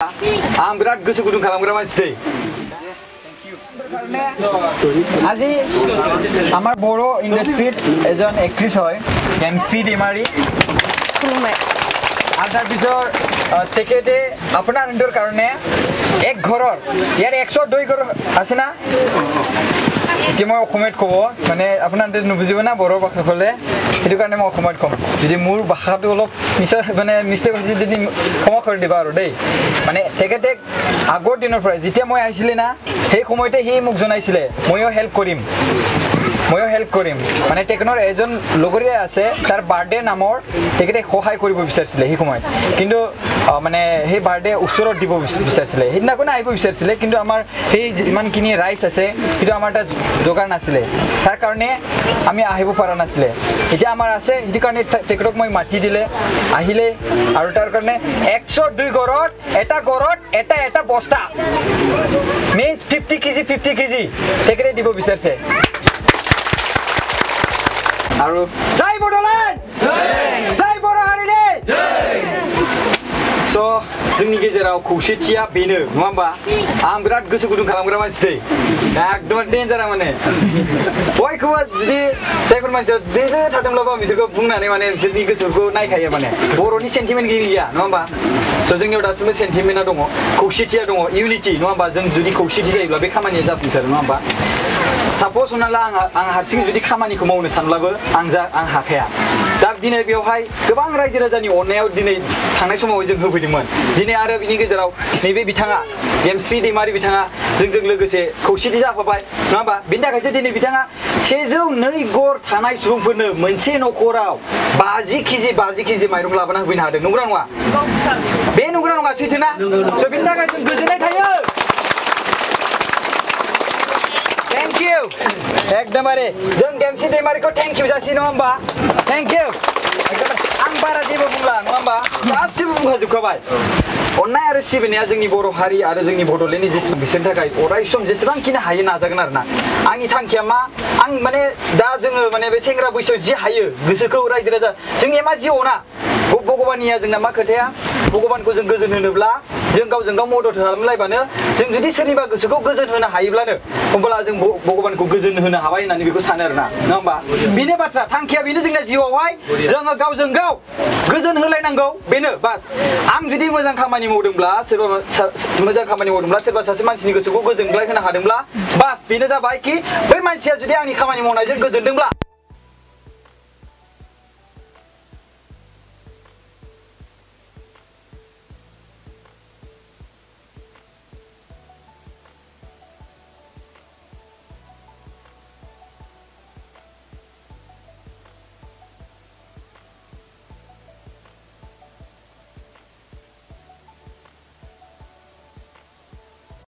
आं बिराद गोसो गुदुं खालामग्रा मानसि दै আজি আমার বড় ইন্ডাস্ট্রিত এজন এক্ট্রেস হয় এমসি ডিমারি আর তার পিছর তেখেতে আপনার ইন্ডোর কারণে এক ঘৰৰ ইয়াৰ 102 ঘৰ আছে না কি মই অসমত কব মানে আপোনালোকে নুবুজিব না বড় ভাষা ক'লে সেইটো কাৰণে মই অসমত কম যদি মোৰ ভাষাটো অলপ মানে মিষ্টেক হৈছে যদি ক্ষমা কৰি দিবা আৰু দেই মানে তেখেতে আগৰ দিনৰ পৰা যেতিয়া মই আহিছিলে না সেই সময়তে সি মোক জনাইছিলে মইও হেল্প কৰিম মানে টেকনৰ এজন লগৰীয়া আছে তাৰ বাৰ্থডে নামৰ তেখেতে সহায় কৰিব বিচাৰিছিলে সেই সময়ত কিন্তু মানে সেই বাৰ্থডে ওচৰত দিব বিচাৰিছিলে সেইদিনাখনে আহিব বিচাৰিছিলে কিন্তু আমাৰ সেই ইমানখিনি ৰাইচ আছে কিন্তু আমাৰ তাত যোগাৰ নাছিলে তাৰ কাৰণে আমি আহিব পৰা নাছিলে এতিয়া আমাৰ আছে সেইটো কাৰণে তেখেতক মই মাতি দিলে আহিলে আৰু তাৰ কাৰণে 102 ঘৰত এটা বস্তা means 50 কেজি তেখেতে দিব বিচাৰিছে আৰু জয় বড়োলেণ্ড জয় बर' हारिनि स' जोंनि गेजेराव खौसेथिया बेनो नङा होमबा आं बिराद गोसो गुदुं खालामग्रा मानसि दै एकदम डेन्जार माने बयखौबो जुदि जायफोर मानसिया देदो थादोंब्लाबो बिसोरखौ बुंनानै माने बिसोरनि गोसोखौ नायखायो माने बर'नि सेन्टिमेन्ट गैया नङा होमबा स' जोंनियाव दासिमबो सेन्टिमेन्टआ दङ खौसेथिया दङ इउनिटि नङा होमबा जों जुदि खौसेथि जायोब्ला बे खामानिया जाफुंसारो नङा होमबा साप'ज हमना ला आं हारसिं जुदि खामानिखौ मावनो सानब्लाबो आं हाखाया दा दिनै बेवहाय गोबां रायजो राजानि अननायाव दिनै थांनाय समाव जों होफैदोंमोन दिनै आरो बिनि गेजेराव नैबे बिथाङा एमसि दैमारि बिथाङा जोंजों लोगोसे खौसेथि जाफाबाय नङा होमबा बिनि थाखायसो दिनै बिथाङा 102 गर थानाय सुबुंफोरनो मोनसे न'खराव 50 केजि माइरं लाबोना होफैनो हादों नंगौना नङा बे नंगौना नङा सैथो ना स' बिनि थाखाय जों गोजोननाय थायो थैंक यू एकदमबारे जों एमसि दैमारिखौ थैंक यू जासि नङा होमबा थैंक यू एकदम आं बारा जेबो बुंला नङा होमबा गासिबो बुंखाजोबखाबाय अननाय आरो सिबिनाया जोंनि बर' हारि आरो जोंनि बड'लेण्डनि जेसेबां बिसोरनि थाखाय अराय सम जेसेबांखिनि हायो नाजागोन आरोना आंनि थांखिया मा आं माने दा जोङो माने बे सेंग्रा बैसोआव जि हायो गोसोखौ रायजो राजा जोंनिया मा जिउ ना भगबाननिया जोंना मा खोथाया भगबानखौ जों गोजोन होनोब्ला जों गावजों गाव मदद खालामलायबानो जों जुदि सोरनिबा गोसोखौ गोजोन होनो हायोब्लानो होमब्ला जों भगबानखौ गोजोन होनो हाबाय होननानै बेखौ सानो आरोना नङा होमबा बेनो बाथ्रा थांखिया बेनो जोंना जिउआवहाय जोङो गावजों गाव गोजोन होलायनांगौ बेनो बास आं जुदि मोजां खामानि मावदोंब्ला सोरबा सासे मानसिनि गोसोखौ गोजोनग्लाय होनो हादोंब्ला बास बेनो जाबाय कि बै मानसिया जुदि आंनि खामानि मावनायजों गोजोनदोंब्ला